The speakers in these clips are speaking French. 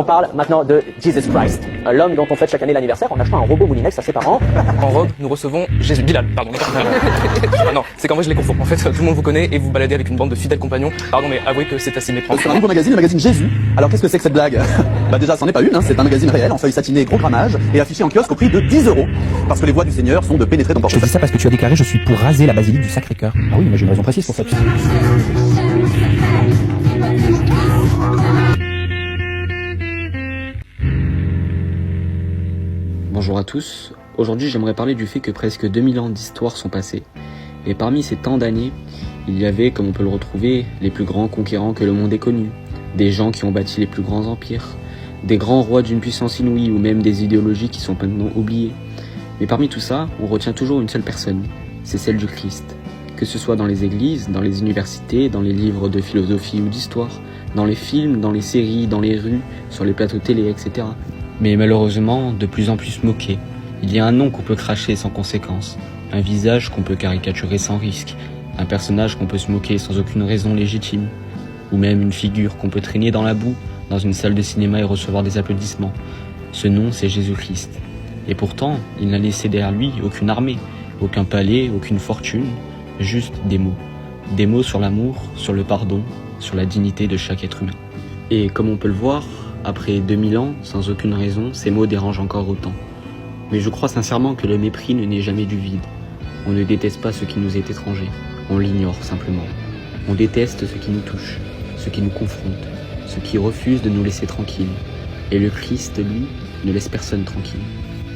On parle maintenant de Jesus Christ, l'homme dont on fête chaque année l'anniversaire en achetant un robot Moulinex à ses parents. En robe, nous recevons Jésus. Bilal, pardon. Ah non, c'est qu'en vrai je les confonds. En fait, tout le monde vous connaît et vous baladez avec une bande de fidèles compagnons. Pardon, mais avouez que c'est assez méprendre. C'est un nouveau magazine, le magazine Jésus. Alors qu'est-ce que c'est que cette blague? Bah déjà, c'en est pas une, hein. C'est un magazine réel, en feuilles satinées, gros grammage, et affiché en kiosque au prix de 10 €. Parce que les voix du Seigneur sont de pénétrer ton Je portefeuille. dis ça parce que tu as déclaré je suis pour raser la basilique du Sacré-Cœur. Ah oui, mais j'ai une raison précise pour ça. Bonjour à tous, aujourd'hui j'aimerais parler du fait que presque 2000 ans d'histoire sont passés. Et parmi ces tant d'années, il y avait, comme on peut le retrouver, les plus grands conquérants que le monde ait connus, des gens qui ont bâti les plus grands empires, des grands rois d'une puissance inouïe ou même des idéologies qui sont maintenant oubliées. Mais parmi tout ça, on retient toujours une seule personne, c'est celle du Christ. Que ce soit dans les églises, dans les universités, dans les livres de philosophie ou d'histoire, dans les films, dans les séries, dans les rues, sur les plateaux télé, etc. Mais malheureusement, de plus en plus moqué. Il y a un nom qu'on peut cracher sans conséquence, un visage qu'on peut caricaturer sans risque, un personnage qu'on peut se moquer sans aucune raison légitime, ou même une figure qu'on peut traîner dans la boue, dans une salle de cinéma et recevoir des applaudissements. Ce nom, c'est Jésus-Christ. Et pourtant, il n'a laissé derrière lui aucune armée, aucun palais, aucune fortune, juste des mots. Des mots sur l'amour, sur le pardon, sur la dignité de chaque être humain. Et comme on peut le voir, après 2000 ans, sans aucune raison, ces mots dérangent encore autant. Mais je crois sincèrement que le mépris ne naît jamais du vide. On ne déteste pas ce qui nous est étranger, on l'ignore simplement. On déteste ce qui nous touche, ce qui nous confronte, ce qui refuse de nous laisser tranquilles. Et le Christ, lui, ne laisse personne tranquille.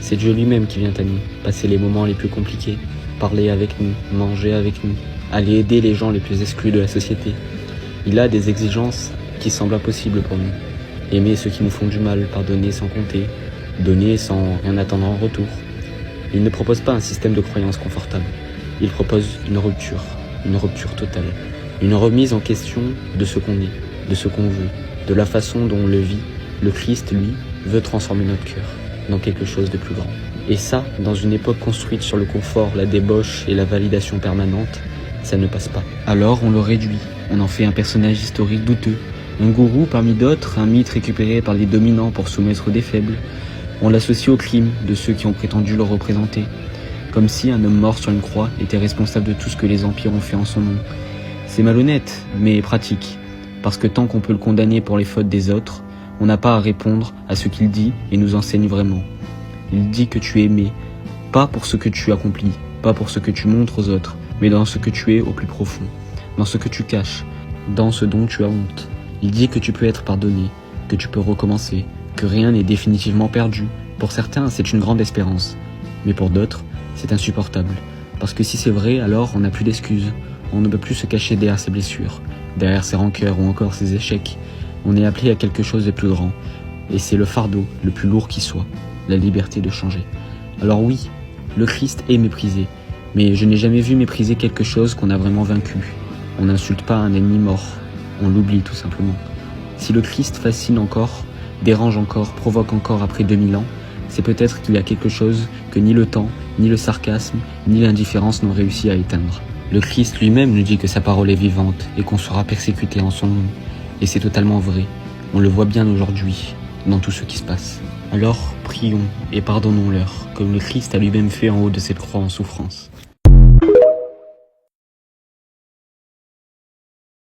C'est Dieu lui-même qui vient à nous, passer les moments les plus compliqués, parler avec nous, manger avec nous, aller aider les gens les plus exclus de la société. Il a des exigences qui semblent impossibles pour nous. Aimer ceux qui nous font du mal, pardonner sans compter, donner sans rien attendre en retour. Il ne propose pas un système de croyance confortable. Il propose une rupture totale, une remise en question de ce qu'on est, de ce qu'on veut, de la façon dont on le vit. Le Christ, lui, veut transformer notre cœur dans quelque chose de plus grand. Et ça, dans une époque construite sur le confort, la débauche et la validation permanente, ça ne passe pas. Alors on le réduit, on en fait un personnage historique douteux, un gourou parmi d'autres, un mythe récupéré par les dominants pour soumettre des faibles. On l'associe au crime de ceux qui ont prétendu le représenter, comme si un homme mort sur une croix était responsable de tout ce que les empires ont fait en son nom. C'est malhonnête, mais pratique, parce que tant qu'on peut le condamner pour les fautes des autres, on n'a pas à répondre à ce qu'il dit et nous enseigne vraiment. Il dit que tu es aimé, pas pour ce que tu accomplis, pas pour ce que tu montres aux autres, mais dans ce que tu es au plus profond, dans ce que tu caches, dans ce dont tu as honte. Il dit que tu peux être pardonné, que tu peux recommencer, que rien n'est définitivement perdu. Pour certains, c'est une grande espérance, mais pour d'autres, c'est insupportable. Parce que si c'est vrai, alors on n'a plus d'excuses. On ne peut plus se cacher derrière ses blessures, derrière ses rancœurs ou encore ses échecs. On est appelé à quelque chose de plus grand, et c'est le fardeau le plus lourd qui soit, la liberté de changer. Alors oui, le Christ est méprisé, mais je n'ai jamais vu mépriser quelque chose qu'on a vraiment vaincu. On n'insulte pas un ennemi mort, on l'oublie tout simplement. Si le Christ fascine encore, dérange encore, provoque encore après 2000 ans, c'est peut-être qu'il y a quelque chose que ni le temps, ni le sarcasme, ni l'indifférence n'ont réussi à éteindre. Le Christ lui-même nous dit que sa parole est vivante et qu'on sera persécuté en son nom. Et c'est totalement vrai, on le voit bien aujourd'hui, dans tout ce qui se passe. Alors, prions et pardonnons-leur, comme le Christ a lui-même fait en haut de cette croix en souffrance.